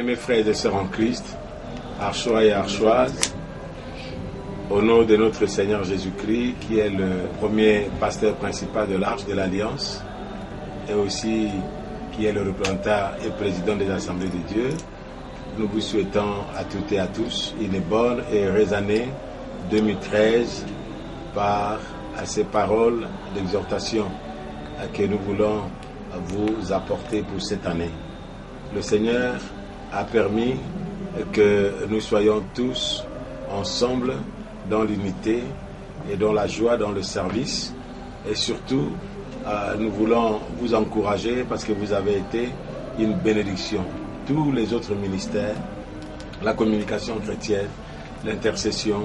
Bien-aimés frères et sœurs en Christ, Archois et Archoises, au nom de notre Seigneur Jésus-Christ, qui est le premier pasteur principal de l'Arche de l'Alliance, et aussi qui est le représentant et président des Assemblées de Dieu, nous vous souhaitons à toutes et à tous une bonne et heureuse année 2013 par ces paroles d'exhortation que nous voulons vous apporter pour cette année. Le Seigneur a permis que nous soyons tous ensemble dans l'unité et dans la joie, dans le service. Et surtout, nous voulons vous encourager parce que vous avez été une bénédiction. Tous les autres ministères, la communication chrétienne, l'intercession,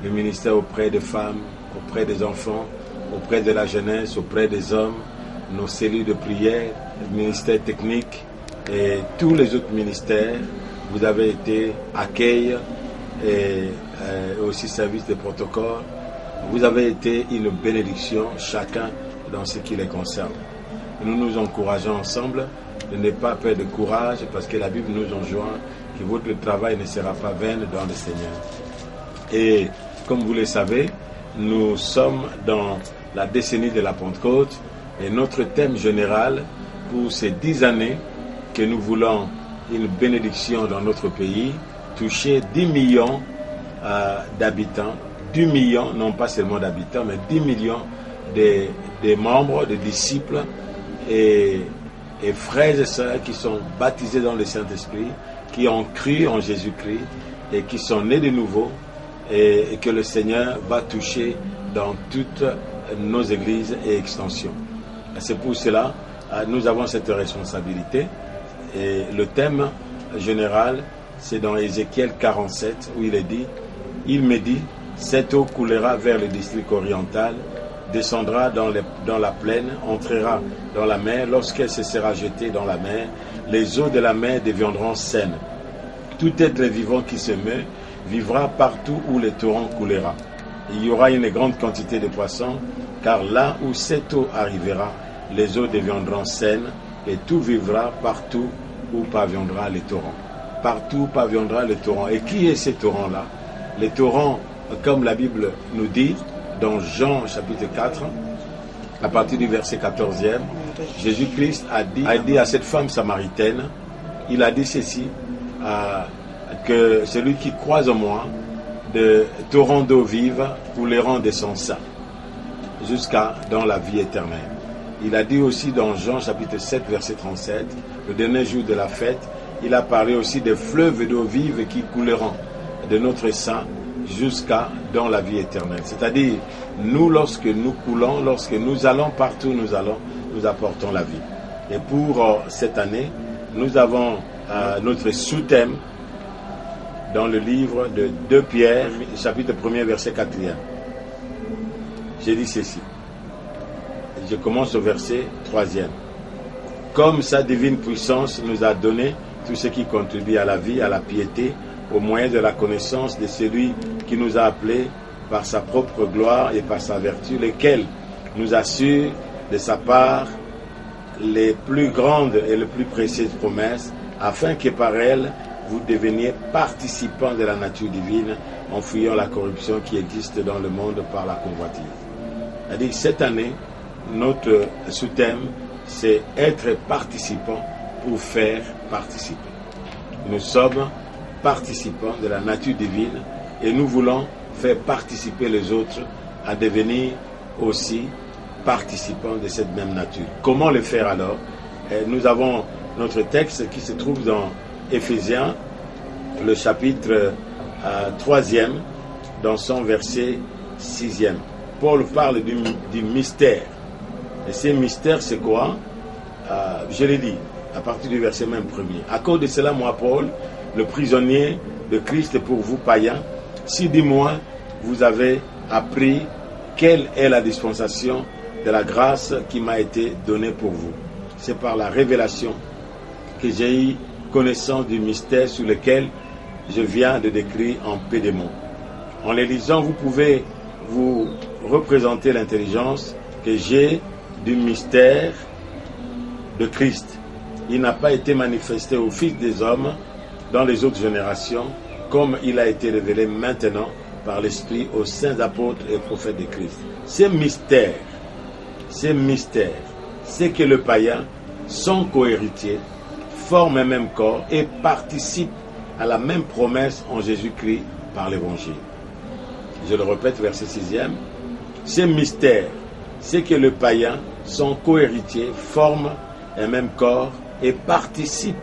le ministère auprès des femmes, auprès des enfants, auprès de la jeunesse, auprès des hommes, nos cellules de prière, le ministère technique et tous les autres ministères, vous avez été accueil et aussi service de protocole. Vous avez été une bénédiction, chacun dans ce qui les concerne. Nous nous encourageons ensemble de ne pas perdre de courage parce que la Bible nous enjoint que votre travail ne sera pas vain dans le Seigneur. Et comme vous le savez, nous sommes dans la décennie de la Pentecôte et notre thème général pour ces 10 années que nous voulons une bénédiction dans notre pays, toucher 10 millions d'habitants, 10 millions, non pas seulement d'habitants, mais 10 millions de membres, de disciples et frères et sœurs qui sont baptisés dans le Saint-Esprit, qui ont cru en Jésus-Christ et qui sont nés de nouveau et que le Seigneur va toucher dans toutes nos églises et extensions. C'est pour cela nous avons cette responsabilité. Et le thème général, c'est dans Ézéchiel 47, où il est dit, il me dit, cette eau coulera vers le district oriental, descendra dans la plaine, entrera dans la mer, lorsqu'elle se sera jetée dans la mer, les eaux de la mer deviendront saines. Tout être vivant qui se meut vivra partout où le torrent coulera. Il y aura une grande quantité de poissons, car là où cette eau arrivera, les eaux deviendront saines, et tout vivra partout où parviendra le torrent. Partout où parviendra le torrent. Et qui est ce torrent-là? Le torrent, comme la Bible nous dit, dans Jean chapitre 4, à partir du verset 14e, Jésus-Christ a dit à cette femme samaritaine, il a dit ceci, que celui qui croit en moi, de torrents d'eau vive couleront de son sein, jusqu'à dans la vie éternelle. Il a dit aussi dans Jean chapitre 7, verset 37, le dernier jour de la fête, il a parlé aussi des fleuves d'eau vive qui couleront de notre sein jusqu'à dans la vie éternelle. C'est-à-dire, nous, lorsque nous coulons, lorsque nous allons partout où nous allons, nous apportons la vie. Et pour cette année, nous avons notre sous-thème dans le livre de 2 Pierre, chapitre 1er, verset 4e. J'ai dit ceci. Je commence au verset 3e. Comme sa divine puissance nous a donné tout ce qui contribue à la vie, à la piété, au moyen de la connaissance de celui qui nous a appelés par sa propre gloire et par sa vertu, lequel nous assure de sa part les plus grandes et les plus précieuses promesses, afin que par elles vous deveniez participants de la nature divine, en fuyant la corruption qui existe dans le monde par la convoitise. C'est-à-dire, cette année, notre sous-thème, c'est être participant pour faire participer. Nous sommes participants de la nature divine et nous voulons faire participer les autres à devenir aussi participants de cette même nature. Comment le faire alors? Nous avons notre texte qui se trouve dans Éphésiens, le chapitre 3e, dans son verset 6e. Paul parle du mystère. Et ce mystère, c'est quoi? Je l'ai dit, à partir du verset même premier. À cause de cela, moi, Paul, le prisonnier de Christ pour vous, païens, si du moins vous avez appris quelle est la dispensation de la grâce qui m'a été donnée pour vous. C'est par la révélation que j'ai eu connaissance du mystère sur lequel je viens de décrire en peu de mots. En les lisant, vous pouvez vous représenter l'intelligence que j'ai du mystère de Christ. Il n'a pas été manifesté aux fils des hommes dans les autres générations, comme il a été révélé maintenant par l'Esprit aux saints apôtres et prophètes de Christ. Ces mystères, c'est que le païen, son cohéritier, forme un même corps et participe à la même promesse en Jésus-Christ par l'Évangile. Je le répète, verset 6e. Ces mystères, c'est que le païen, son cohéritier, forme un même corps et participe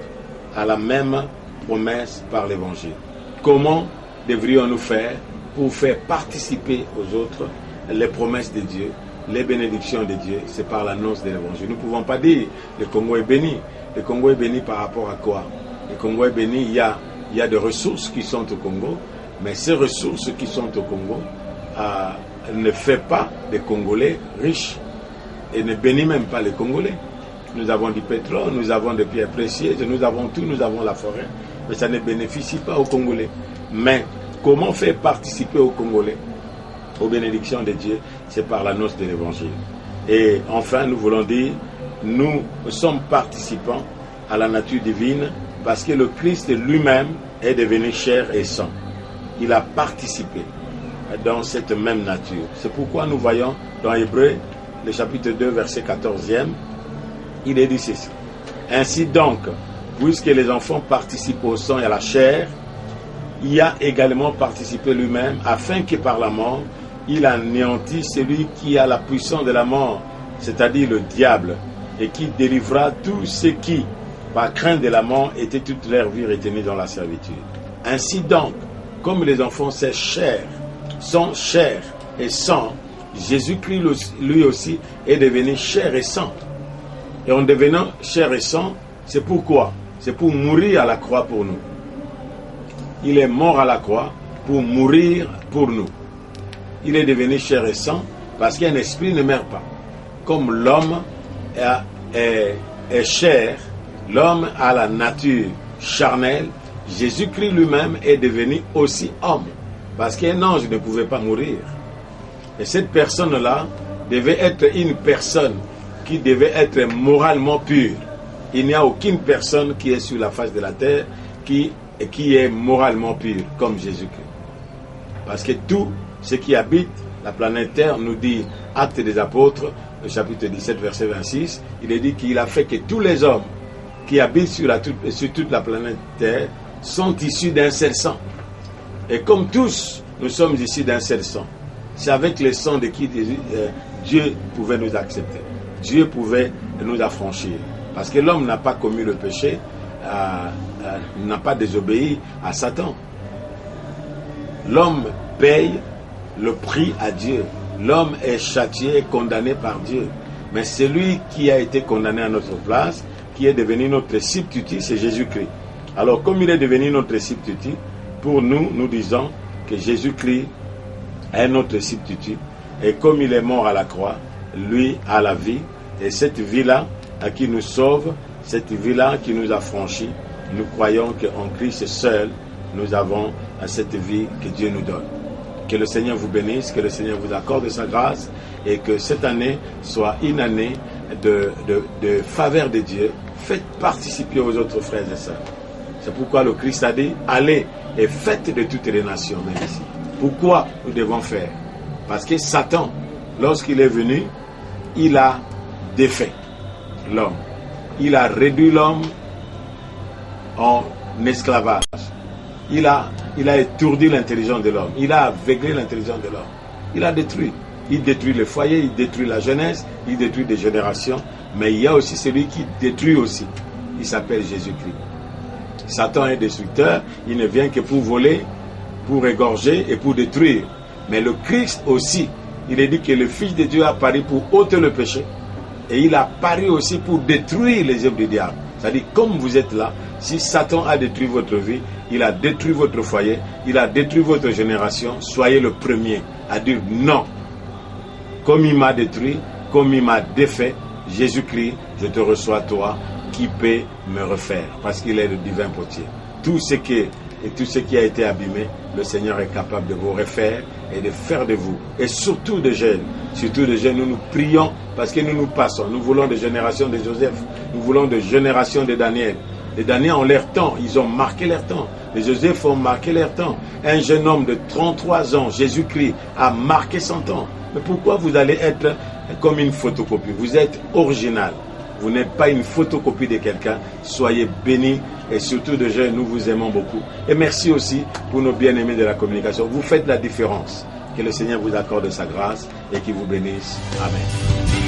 à la même promesse par l'Évangile. Comment devrions-nous faire pour faire participer aux autres les promesses de Dieu, les bénédictions de Dieu? C'est par l'annonce de l'Évangile. Nous ne pouvons pas dire le Congo est béni. Le Congo est béni par rapport à quoi? Le Congo est béni, il y a des ressources qui sont au Congo, mais ces ressources qui sont au Congo ne fait pas des Congolais riches et ne bénit même pas les Congolais. Nous avons du pétrole, nous avons des pierres précieuses, nous avons tout, nous avons la forêt, mais ça ne bénéficie pas aux Congolais. Mais comment faire participer aux Congolais aux bénédictions de Dieu? C'est par l'annonce de l'Évangile. Et enfin, nous voulons dire, nous sommes participants à la nature divine parce que le Christ lui-même est devenu chair et sang. Il a participé dans cette même nature. C'est pourquoi nous voyons dans Hébreux, le chapitre 2, verset 14e, il est dit ceci. Ainsi donc, puisque les enfants participent au sang et à la chair, il a également participé lui-même, afin que par la mort, il anéantisse celui qui a la puissance de la mort, c'est-à-dire le diable, et qui délivra tous ceux qui, par crainte de la mort, étaient toute leur vie retenus dans la servitude. Ainsi donc, comme les enfants sont chair et sang, Jésus-Christ lui aussi est devenu chair et sang. Et en devenant chair et sang, c'est pourquoi? C'est pour mourir à la croix pour nous. Il est mort à la croix pour mourir pour nous. Il est devenu chair et sang parce qu'un esprit ne meurt pas. Comme l'homme est chair, l'homme a la nature charnelle, Jésus-Christ lui-même est devenu aussi homme. Parce qu'un ange ne pouvait pas mourir. Et cette personne-là devait être une personne qui devait être moralement pure. Il n'y a aucune personne qui est sur la face de la terre qui est moralement pure comme Jésus-Christ. Parce que tout ce qui habite la planète Terre, nous dit Actes des Apôtres, le chapitre 17, verset 26, il est dit qu'il a fait que tous les hommes qui habitent sur toute la planète Terre sont issus d'un seul sang. Et comme tous, nous sommes issus d'un seul sang. C'est avec le sang de qui Dieu pouvait nous accepter. Dieu pouvait nous affranchir. Parce que l'homme n'a pas commis le péché, n'a pas désobéi à Satan. L'homme paye le prix à Dieu. L'homme est châtié et condamné par Dieu. Mais celui qui a été condamné à notre place, qui est devenu notre substitut, c'est Jésus-Christ. Alors comme il est devenu notre substitut, pour nous, nous disons que Jésus-Christ est notre substitut. Et comme il est mort à la croix, lui a la vie. Et cette vie-là, qui nous sauve, cette vie-là qui nous a franchis, nous croyons qu'en Christ seul, nous avons cette vie que Dieu nous donne. Que le Seigneur vous bénisse, que le Seigneur vous accorde sa grâce et que cette année soit une année de faveur de Dieu. Faites participer aux autres frères et sœurs. C'est pourquoi le Christ a dit, allez et faites de toutes les nations, même ici. Pourquoi nous devons faire? Parce que Satan, lorsqu'il est venu, il a défait l'homme. Il a réduit l'homme en esclavage. Il a étourdi l'intelligence de l'homme. Il a aveuglé l'intelligence de l'homme. Il a détruit. Il détruit le foyer, il détruit la jeunesse, il détruit des générations. Mais il y a aussi celui qui détruit aussi. Il s'appelle Jésus-Christ. Satan est destructeur. Il ne vient que pour voler, pour égorger et pour détruire. Mais le Christ aussi, il est dit que le Fils de Dieu a paru pour ôter le péché. Et il a paru aussi pour détruire les œuvres du diable. C'est-à-dire, comme vous êtes là, si Satan a détruit votre vie, il a détruit votre foyer, il a détruit votre génération, soyez le premier à dire non. Comme il m'a détruit, comme il m'a défait, Jésus-Christ, je te reçois toi, qui peut me refaire, parce qu'il est le divin potier. Tout ce qui a été abîmé, le Seigneur est capable de vous refaire et de faire de vous. Et surtout de jeunes, nous nous prions parce que nous nous passons. Nous voulons des générations de Joseph, nous voulons des générations de Daniel. Les Daniels ont leur temps, ils ont marqué leur temps. Les Joseph ont marqué leur temps. Un jeune homme de 33 ans, Jésus-Christ, a marqué son temps. Mais pourquoi vous allez être comme une photocopie? Vous êtes original. Vous n'êtes pas une photocopie de quelqu'un. Soyez bénis et surtout de jeunes, nous vous aimons beaucoup. Et merci aussi pour nos bien-aimés de la communication. Vous faites la différence. Que le Seigneur vous accorde sa grâce et qu'il vous bénisse. Amen.